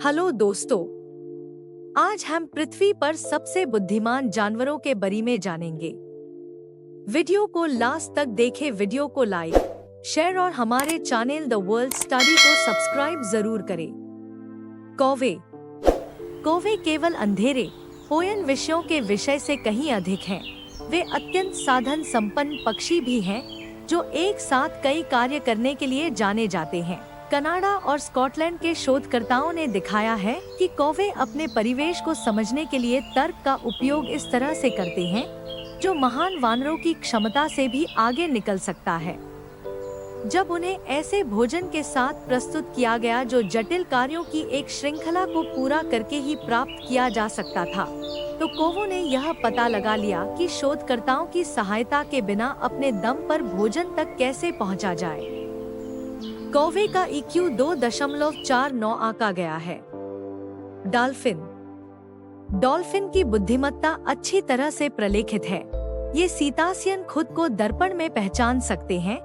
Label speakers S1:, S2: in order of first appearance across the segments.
S1: Hello दोस्तों, आज हम पृथ्वी पर सबसे बुद्धिमान जानवरों के बारे में जानेंगे। वीडियो को लास्ट तक देखें, वीडियो को लाइक, शेयर और हमारे चैनल द वर्ल्ड स्टडी को सब्सक्राइब जरूर करें। कौवे कौवे केवल अंधेरे पोयन विषयों के विषय से कहीं अधिक हैं। वे अत्यंत साधन संपन्न पक्षी भी हैं, जो एक साथ कई कार्य करने के लिए जाने जाते हैं। कनाडा और स्कॉटलैंड के शोधकर्ताओं ने दिखाया है कि कौवे अपने परिवेश को समझने के लिए तर्क का उपयोग इस तरह से करते हैं, जो महान वानरों की क्षमता से भी आगे निकल सकता है। जब उन्हें ऐसे भोजन के साथ प्रस्तुत किया गया जो जटिल कार्यों की एक श्रृंखला को पूरा करके ही प्राप्त किया जा सकता था, तो कौवों ने यह पता लगा लिया कि शोधकर्ताओं की सहायता के बिना अपने दम पर भोजन तक कैसे पहुंचा जाए। कौवे का IQ 2.49 आंका गया है। डॉल्फिन की बुद्धिमत्ता अच्छी तरह से प्रलेखित है। ये सीतासियन खुद को दर्पण में पहचान सकते हैं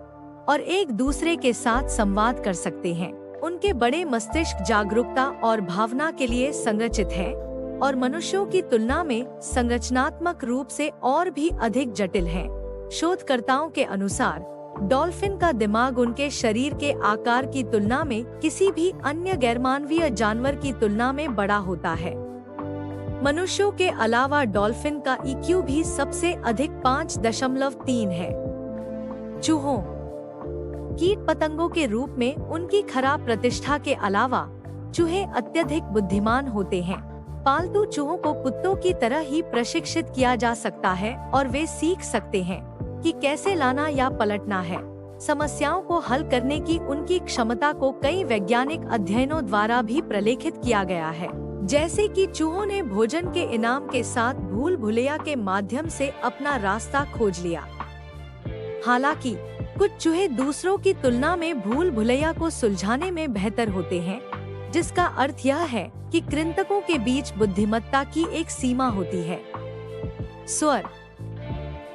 S1: और एक दूसरे के साथ संवाद कर सकते हैं। उनके बड़े मस्तिष्क जागरूकता और भावना के लिए संरचित है और मनुष्यों की तुलना में संरचनात्मक रूप से और भी अधिक जटिल है। शोधकर्ताओं के अनुसार डॉल्फिन का दिमाग उनके शरीर के आकार की तुलना में किसी भी अन्य गैरमानवीय जानवर की तुलना में बड़ा होता है। मनुष्यों के अलावा डॉल्फिन का IQ भी सबसे अधिक 5.3 है। चूहों कीट पतंगों के रूप में उनकी खराब प्रतिष्ठा के अलावा चूहे अत्यधिक बुद्धिमान होते हैं। पालतू चूहों को कुत्तों की तरह ही प्रशिक्षित किया जा सकता है और वे सीख सकते हैं कि कैसे लाना या पलटना है। समस्याओं को हल करने की उनकी क्षमता को कई वैज्ञानिक अध्ययनों द्वारा भी प्रलेखित किया गया है, जैसे कि चूहों ने भोजन के इनाम के साथ भूल भुलैया के माध्यम से अपना रास्ता खोज लिया। हालांकि कुछ चूहे दूसरों की तुलना में भूल भुलैया को सुलझाने में बेहतर होते हैं, जिसका अर्थ यह है कि कृंतकों के बीच बुद्धिमत्ता की एक सीमा होती है।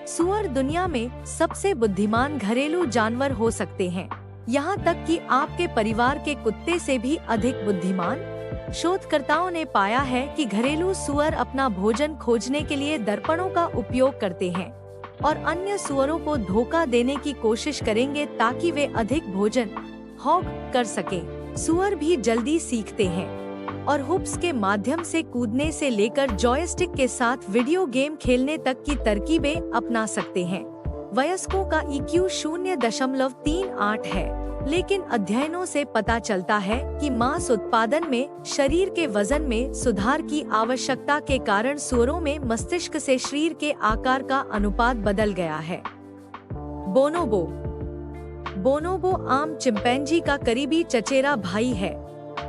S1: सुअर दुनिया में सबसे बुद्धिमान घरेलू जानवर हो सकते हैं, यहाँ तक कि आपके परिवार के कुत्ते से भी अधिक बुद्धिमान। शोधकर्ताओं ने पाया है कि घरेलू सुअर अपना भोजन खोजने के लिए दर्पणों का उपयोग करते हैं और अन्य सुअरों को धोखा देने की कोशिश करेंगे ताकि वे अधिक भोजन हॉग कर सकें। सुअर भी जल्दी सीखते हैं और हुप्स के माध्यम से कूदने से लेकर जॉयस्टिक के साथ वीडियो गेम खेलने तक की तरकीबें अपना सकते हैं। वयस्कों का IQ 0.38 है, लेकिन अध्ययनों से पता चलता है कि मांस उत्पादन में शरीर के वजन में सुधार की आवश्यकता के कारण सुअरों में मस्तिष्क से शरीर के आकार का अनुपात बदल गया है। बोनोबो आम चिंपैंजी का करीबी चचेरा भाई है,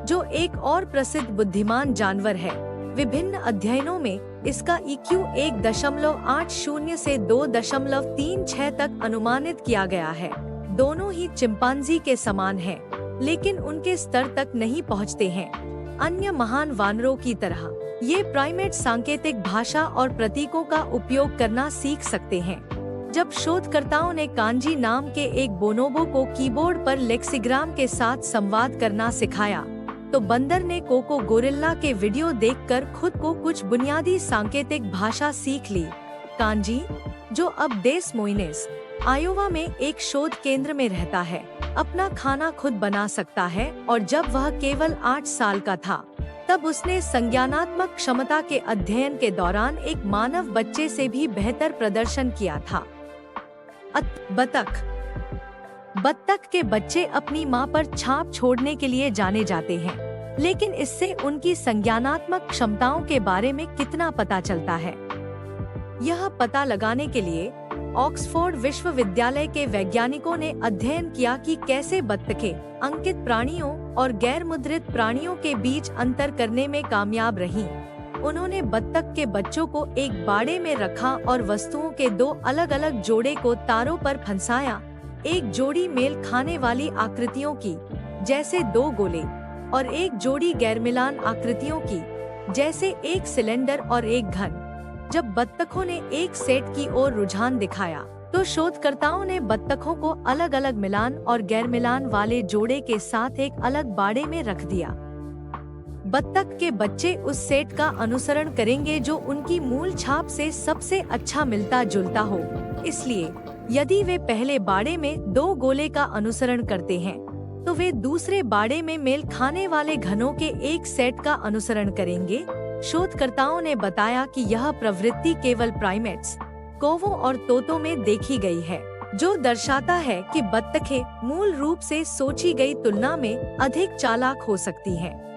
S1: जो एक और प्रसिद्ध बुद्धिमान जानवर है। विभिन्न अध्ययनों में इसका IQ 1.80 से 2.36 तक अनुमानित किया गया है। दोनों ही चिंपांजी के समान हैं, लेकिन उनके स्तर तक नहीं पहुंचते हैं। अन्य महान वानरों की तरह ये प्राइमेट सांकेतिक भाषा और प्रतीकों का उपयोग करना सीख सकते हैं। जब शोधकर्ताओं ने कांजी नाम के एक बोनोबो को कीबोर्ड पर लेक्सिग्राम के साथ संवाद करना सिखाया, तो बंदर ने कोको गोरिल्ला के वीडियो देखकर खुद को कुछ बुनियादी सांकेतिक भाषा सीख ली। कांजी, जो अब डेस मोइनेस, आयोवा में एक शोध केंद्र में रहता है, अपना खाना खुद बना सकता है और जब वह केवल 8 साल का था, तब उसने संज्ञानात्मक क्षमता के अध्ययन के दौरान एक मानव बच्चे से भी बेहतर प्रदर्शन किया था। बत्तख के बच्चे अपनी मां पर छाप छोड़ने के लिए जाने जाते हैं, लेकिन इससे उनकी संज्ञानात्मक क्षमताओं के बारे में कितना पता चलता है? यह पता लगाने के लिए ऑक्सफोर्ड विश्वविद्यालय के वैज्ञानिकों ने अध्ययन किया कि कैसे बत्तखें अंकित प्राणियों और गैर मुद्रित प्राणियों के बीच अंतर करने में कामयाब रहीं। उन्होंने बत्तख के बच्चों को एक बाड़े में रखा और वस्तुओं के 2 अलग-अलग जोड़े को तारों पर फंसाया। एक जोड़ी मेल खाने वाली आकृतियों की, जैसे 2 गोले, और एक जोड़ी गैरमिलान आकृतियों की, जैसे एक सिलेंडर और एक घन। जब बत्तखों ने एक सेट की ओर रुझान दिखाया, तो शोधकर्ताओं ने बत्तखों को अलग अलग मिलान और गैर मिलान वाले जोड़े के साथ एक अलग बाड़े में रख दिया। बत्तख के बच्चे उस सेट का अनुसरण करेंगे जो उनकी मूल छाप से सबसे अच्छा मिलता जुलता हो। इसलिए यदि वे पहले बाड़े में 2 गोले का अनुसरण करते हैं, तो वे दूसरे बाड़े में मेल खाने वाले घनों के एक सेट का अनुसरण करेंगे। शोधकर्ताओं ने बताया कि यह प्रवृत्ति केवल प्राइमेट्स, कौवों और तोतों में देखी गई है, जो दर्शाता है कि बत्तखें मूल रूप से सोची गई तुलना में अधिक चालाक हो सकती हैं।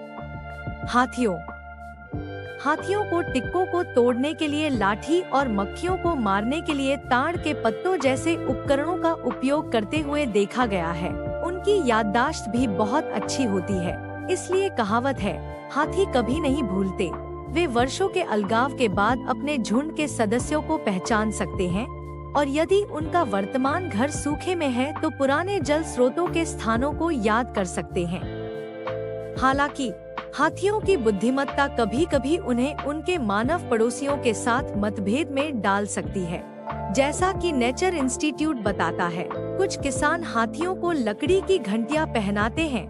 S1: हाथियों को टिक्कों को तोड़ने के लिए लाठी और मक्खियों को मारने के लिए ताड़ के पत्तों जैसे उपकरणों का उपयोग करते हुए देखा गया है। उनकी याददाश्त भी बहुत अच्छी होती है, इसलिए कहावत है, हाथी कभी नहीं भूलते। वे वर्षों के अलगाव के बाद अपने झुंड के सदस्यों को पहचान सकते हैं, और यदि उनका वर्तमान घर सूखे में है तो पुराने जल स्रोतों के स्थानों को याद कर सकते हैं। हालांकि हाथियों की बुद्धिमत्ता कभी-कभी उन्हें उनके मानव पड़ोसियों के साथ मतभेद में डाल सकती है, जैसा कि नेचर इंस्टीट्यूट बताता है। कुछ किसान हाथियों को लकड़ी की घंटियां पहनाते हैं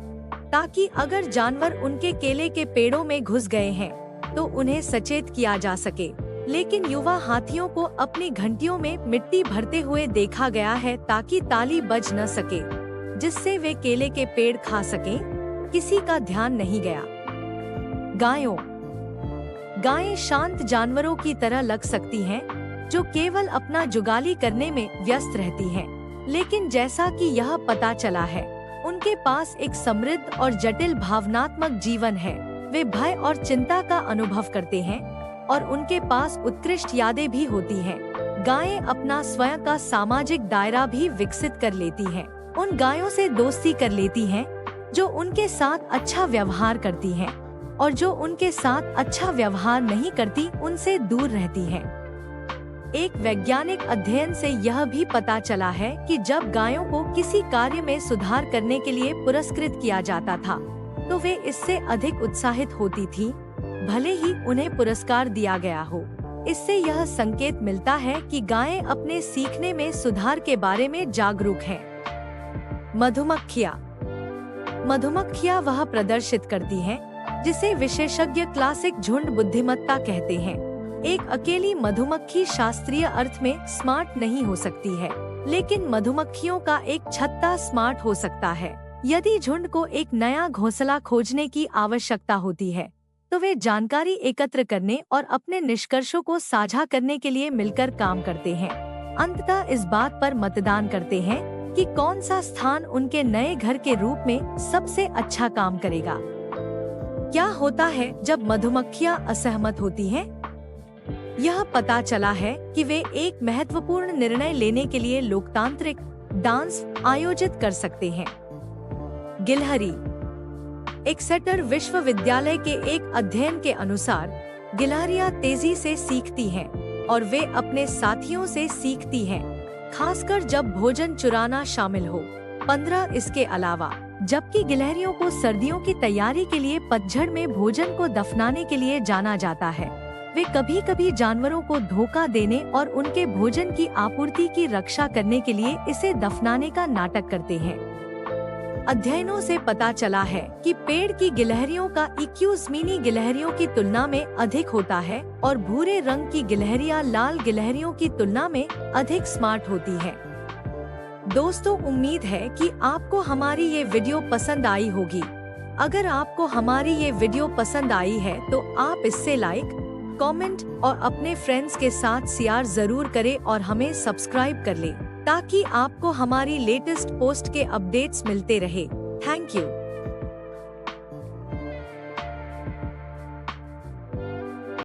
S1: ताकि अगर जानवर उनके केले के पेड़ों में घुस गए हैं तो उन्हें सचेत किया जा सके। लेकिन युवा हाथियों को अपनी घंटियों में मिट्टी भरते हुए देखा गया है ताकि ताली बज न सके, जिससे वे केले के पेड़ खा सकें। किसी का ध्यान नहीं गया। गायें शांत जानवरों की तरह लग सकती हैं, जो केवल अपना जुगाली करने में व्यस्त रहती हैं। लेकिन जैसा कि यह पता चला है, उनके पास एक समृद्ध और जटिल भावनात्मक जीवन है। वे भय और चिंता का अनुभव करते हैं और उनके पास उत्कृष्ट यादें भी होती हैं। गायें अपना स्वयं का सामाजिक दायरा भी विकसित कर लेती हैं। उन गायों से दोस्ती कर लेती हैं जो उनके साथ अच्छा व्यवहार करती हैं, और जो उनके साथ अच्छा व्यवहार नहीं करती उनसे दूर रहती हैं। एक वैज्ञानिक अध्ययन से यह भी पता चला है कि जब गायों को किसी कार्य में सुधार करने के लिए पुरस्कृत किया जाता था, तो वे इससे अधिक उत्साहित होती थीं, भले ही उन्हें पुरस्कार दिया गया हो। इससे यह संकेत मिलता है कि गायें अपने सीखने में सुधार के बारे में जागरूक हैं। मधुमक्खियाँ वह प्रदर्शित करती हैं जिसे विशेषज्ञ क्लासिक झुंड बुद्धिमत्ता कहते हैं। एक अकेली मधुमक्खी शास्त्रीय अर्थ में स्मार्ट नहीं हो सकती है, लेकिन मधुमक्खियों का एक छत्ता स्मार्ट हो सकता है। यदि झुंड को एक नया घोंसला खोजने की आवश्यकता होती है, तो वे जानकारी एकत्र करने और अपने निष्कर्षों को साझा करने के लिए मिलकर काम करते हैं। अंततः इस बात पर मतदान करते हैं कि कौन सा स्थान उनके नए घर के रूप में सबसे अच्छा काम करेगा। क्या होता है जब मधुमक्खियां असहमत होती हैं? यह पता चला है कि वे एक महत्वपूर्ण निर्णय लेने के लिए लोकतांत्रिक डांस आयोजित कर सकते हैं। गिलहरी। एक्सेटर विश्वविद्यालय के एक अध्ययन के अनुसार गिलहरियां तेजी से सीखती हैं और वे अपने साथियों से सीखती हैं, खासकर जब भोजन चुराना शामिल हो। 15 इसके अलावा, जबकि गिलहरियों को सर्दियों की तैयारी के लिए पतझड़ में भोजन को दफनाने के लिए जाना जाता है, वे कभी कभी जानवरों को धोखा देने और उनके भोजन की आपूर्ति की रक्षा करने के लिए इसे दफनाने का नाटक करते हैं। अध्ययनों से पता चला है कि पेड़ की गिलहरियों का IQ ज़मीनी गिलहरियों की तुलना में अधिक होता है और भूरे रंग की गिलहरियां लाल गिलहरियों की तुलना में अधिक स्मार्ट होती हैं। दोस्तों, उम्मीद है कि आपको हमारी ये वीडियो पसंद आई होगी। अगर आपको हमारी ये वीडियो पसंद आई है तो आप इससे लाइक, कमेंट और अपने फ्रेंड्स के साथ शेयर जरूर करें और हमें सब्सक्राइब कर लें ताकि आपको हमारी लेटेस्ट पोस्ट के अपडेट्स मिलते रहे। Thank you.